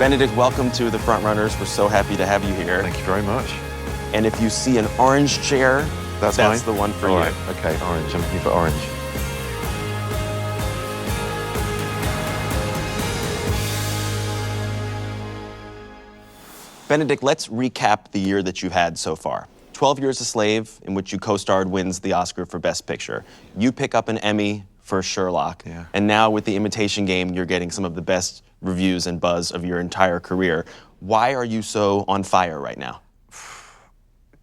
Benedict, welcome to the FrontRunners. We're so happy to have you here. Thank you very much. And if you see an orange chair, that's mine? the one for All you. Right. Okay, orange. I'm looking for orange. Benedict, let's recap the year that you've had so far. 12 Years a Slave, in which you co-starred, wins the Oscar for Best Picture. You pick up an Emmy for Sherlock. Yeah. And now with the Imitation Game, you're getting some of the best reviews and buzz of your entire career. Why are you so on fire right now?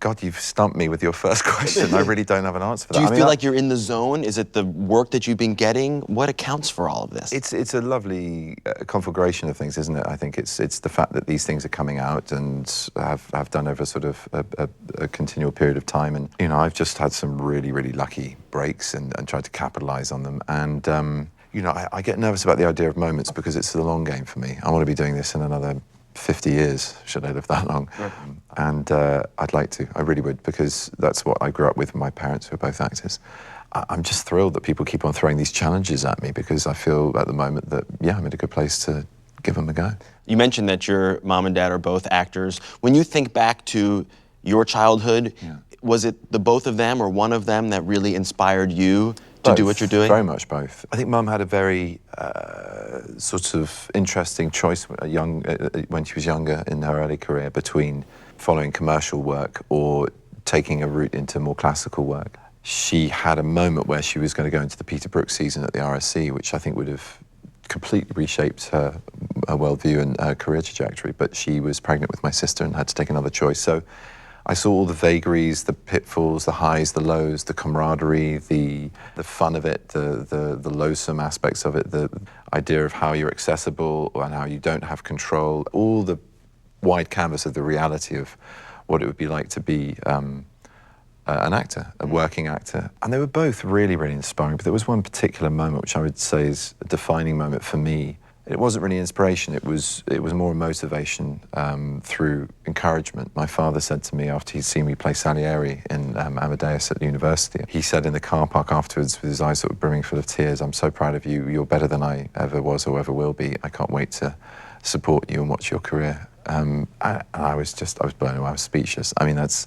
God, you've stumped me with your first question. I really don't have an answer for that. Do you feel like you're in the zone? Is it the work that you've been getting? What accounts for all of this? It's a lovely conflagration of things, isn't it? I think it's the fact that these things are coming out and have done over sort of a continual period of time. And, you know, I've just had some really, really lucky breaks and tried to capitalize on them. And, you know, I get nervous about the idea of moments because it's the long game for me. I want to be doing this in another 50 years, should I live that long. Right. And I'd like to, I really would, because that's what I grew up with my parents, who are both actors. I'm just thrilled that people keep on throwing these challenges at me, because I feel at the moment that, yeah, I'm in a good place to give them a go. You mentioned that your mom and dad are both actors. When you think back to your childhood, was it the both of them or one of them that really inspired you to do what you're doing? Very much both. I think Mum had a very sort of interesting choice when she was younger in her early career, between following commercial work or taking a route into more classical work. She had a moment where she was going to go into the Peter Brook season at the RSC, which I think would have completely reshaped her worldview and her career trajectory, but she was pregnant with my sister and had to take another choice. So I saw all the vagaries, the pitfalls, the highs, the lows, the camaraderie, the fun of it, the loathsome aspects of it, the idea of how you're accessible and how you don't have control, all the wide canvas of the reality of what it would be like to be an actor, a working actor. And they were both really, really inspiring, but there was one particular moment which I would say is a defining moment for me. It wasn't really inspiration, it was more motivation through encouragement. My father said to me after he'd seen me play Salieri in Amadeus at university, he said in the car park afterwards with his eyes sort of brimming full of tears, "I'm so proud of you, you're better than I ever was or ever will be. I can't wait to support you and watch your career." And I was blown away, I was speechless. I mean, that's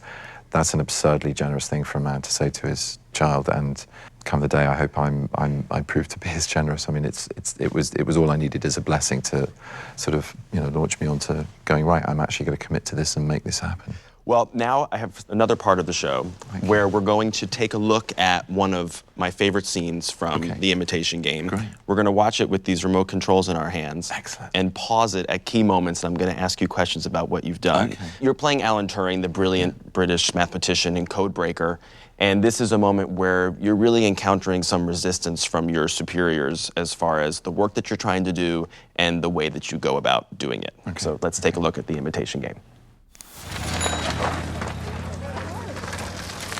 an absurdly generous thing for a man to say to his child, and come the day, I hope I prove to be as generous. I mean, it was all I needed as a blessing to sort of, you know, launch me onto going, right, I'm actually going to commit to this and make this happen. Well, now I have another part of the show where we're going to take a look at one of my favorite scenes from the Imitation Game. Great. We're going to watch it with these remote controls in our hands. Excellent. And pause it at key moments, and I'm going to ask you questions about what you've done. Okay. You're playing Alan Turing, the brilliant British mathematician and codebreaker, and this is a moment where you're really encountering some resistance from your superiors as far as the work that you're trying to do and the way that you go about doing it. Okay. So let's take a look at the Imitation Game.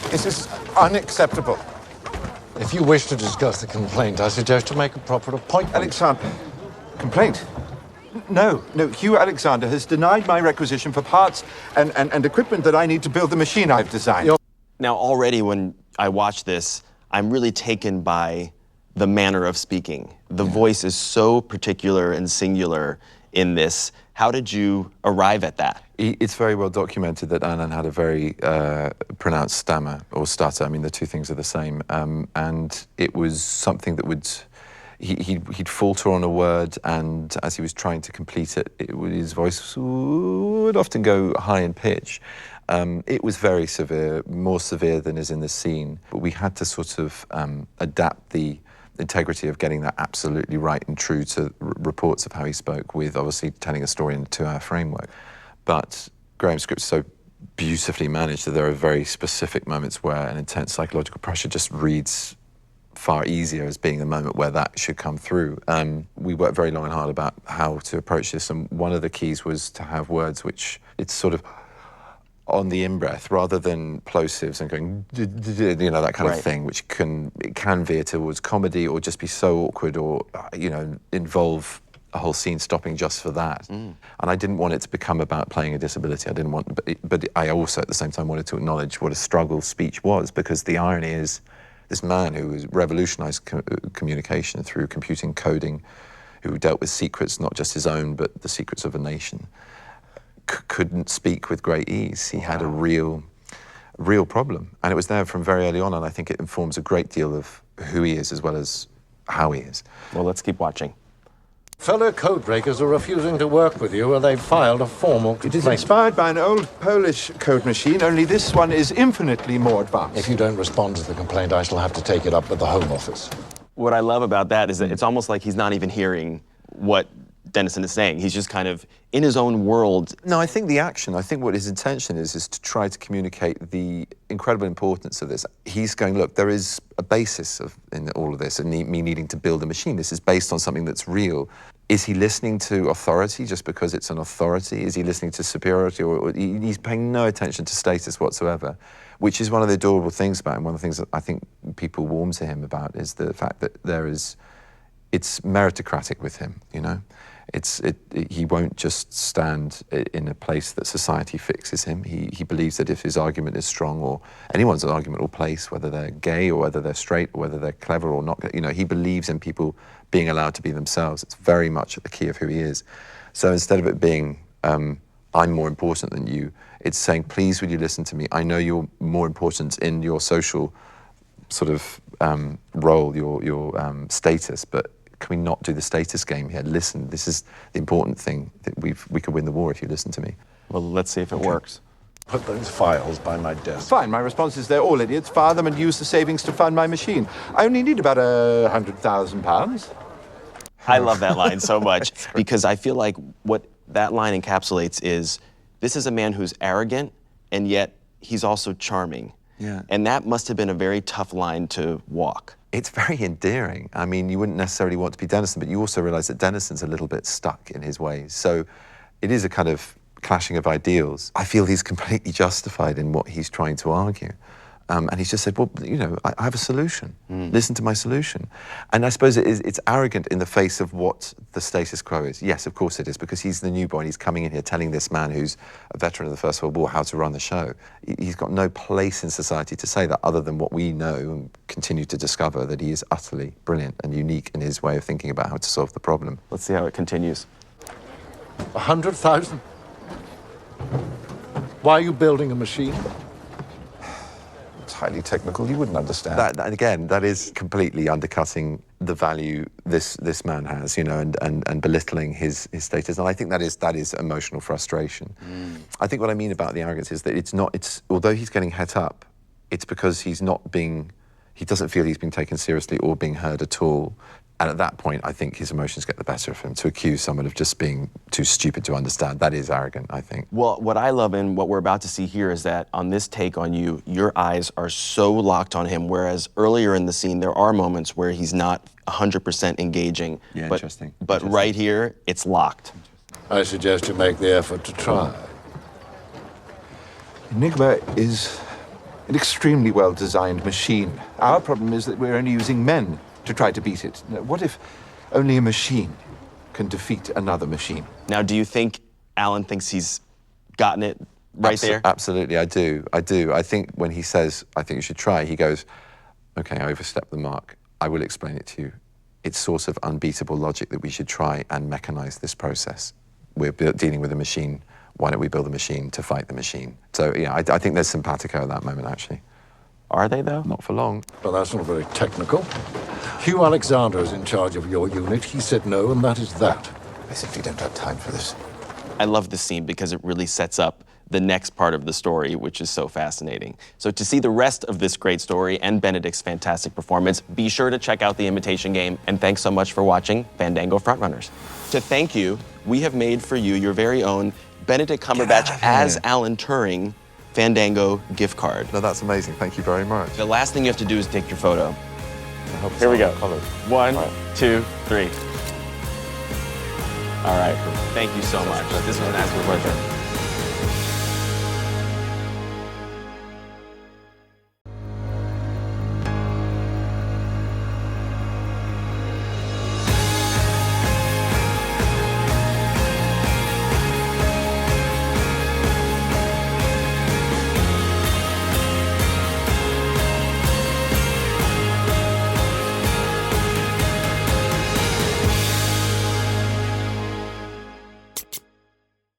This is unacceptable. If you wish to discuss the complaint, I suggest to make a proper appointment. Alexander, complaint? No, Hugh Alexander has denied my requisition for parts and equipment that I need to build the machine I've designed. Now, already when I watch this, I'm really taken by the manner of speaking. The voice is so particular and singular in this. How did you arrive at that? It's very well documented that Alan had a very pronounced stammer or stutter. I mean, the two things are the same. And it was something that he'd falter on a word, and as he was trying to complete it, his voice would often go high in pitch. It was very severe, more severe than is in the scene. But we had to sort of adapt the integrity of getting that absolutely right and true to reports of how he spoke, with obviously telling a story in a 2-hour framework. But Graham's script is so beautifully managed that there are very specific moments where an intense psychological pressure just reads far easier as being the moment where that should come through. We worked very long and hard about how to approach this, and one of the keys was to have words which it's sort of on the in-breath rather than plosives and going, you know, that kind of thing, which can veer towards comedy or just be so awkward or, you know, involve a whole scene stopping just for that. And I didn't want it to become about playing a disability. I didn't want, but I also at the same time wanted to acknowledge what a struggle speech was, because the irony is this man who revolutionized communication through computing, coding, who dealt with secrets, not just his own, but the secrets of a nation, couldn't speak with great ease. He had a real problem. And it was there from very early on, and I think it informs a great deal of who he is as well as how he is. Well, let's keep watching. Fellow codebreakers are refusing to work with you, and they've filed a formal It is complaint. inspired by an old Polish code machine, only this one is infinitely more advanced. If you don't respond to the complaint, I shall have to take it up with the Home Office. What I love about that is that it's almost like he's not even hearing what Dennison is saying. He's just kind of in his own world. No, I think what his intention is to try to communicate the incredible importance of this. He's going, look, there is a basis in all of this, and me needing to build a machine. This is based on something that's real. Is he listening to authority just because it's an authority? Is he listening to superiority? Or he's paying no attention to status whatsoever, which is one of the adorable things about him. One of the things that I think people warm to him about is the fact that it's meritocratic with him, you know? He won't just stand in a place that society fixes him. He believes that if his argument is strong, or anyone's argument or place, whether they're gay or whether they're straight or whether they're clever or not, you know, he believes in people being allowed to be themselves. It's very much at the key of who he is. So instead of it being, I'm more important than you, it's saying, please, will you listen to me? I know you're more important in your social sort of role, your status, but can we not do the status game here? Listen, this is the important thing, that we could win the war if you listen to me. Well, let's see if it works. Put those files by my desk. Fine, my response is they're all idiots. Fire them and use the savings to fund my machine. I only need about £100,000. I love that line so much because I feel like what that line encapsulates is this is a man who's arrogant and yet he's also charming. Yeah. And that must have been a very tough line to walk. It's very endearing. I mean, you wouldn't necessarily want to be Dennison, but you also realize that Dennison's a little bit stuck in his ways. So it is a kind of clashing of ideals. I feel he's completely justified in what he's trying to argue. And he's just said, well, you know, I have a solution. Listen to my solution. And I suppose it's arrogant in the face of what the status quo is. Yes, of course it is, because he's the new boy and he's coming in here telling this man who's a veteran of the First World War how to run the show. He's got no place in society to say that other than what we know and continue to discover, that he is utterly brilliant and unique in his way of thinking about how to solve the problem. Let's see how it continues. 100,000? Why are you building a machine? It's highly technical. You wouldn't understand. That is completely undercutting the value this man has, you know, and belittling his status. And I think that is emotional frustration. I think what I mean about the arrogance is that although he's getting het up, it's because he doesn't feel he's being taken seriously or being heard at all. And at that point, I think his emotions get the better of him. To accuse someone of just being too stupid to understand, that is arrogant, I think. Well, what I love and what we're about to see here is that on this take on you, your eyes are so locked on him, whereas earlier in the scene, there are moments where he's not 100% engaging. Yeah, but, interesting. But right here, it's locked. I suggest you make the effort to try. Enigma is an extremely well-designed machine. Our problem is that we're only using men to try to beat it. Now, what if only a machine can defeat another machine? Now, do you think Alan thinks he's gotten it right there? Absolutely, I do. I think when he says, I think you should try, he goes, okay, I overstepped the mark. I will explain it to you. It's sort of unbeatable logic that we should try and mechanize this process. We're dealing with a machine. Why don't we build a machine to fight the machine? So, yeah, I think there's simpatico at that moment, actually. Are they, though? Not for long. Well, that's not very technical. Hugh Alexander is in charge of your unit. He said no, and that is that. I simply don't have time for this. I love this scene because it really sets up the next part of the story, which is so fascinating. So to see the rest of this great story and Benedict's fantastic performance, be sure to check out the Imitation Game, and thanks so much for watching Fandango FrontRunners. To thank you, we have made for you your very own Benedict Cumberbatch as Alan Turing Fandango gift card. No, that's amazing. Thank you very much. The last thing you have to do is take your photo. Here we go. 1, 2, 3. All right. Thank you so much. This was an absolute pleasure.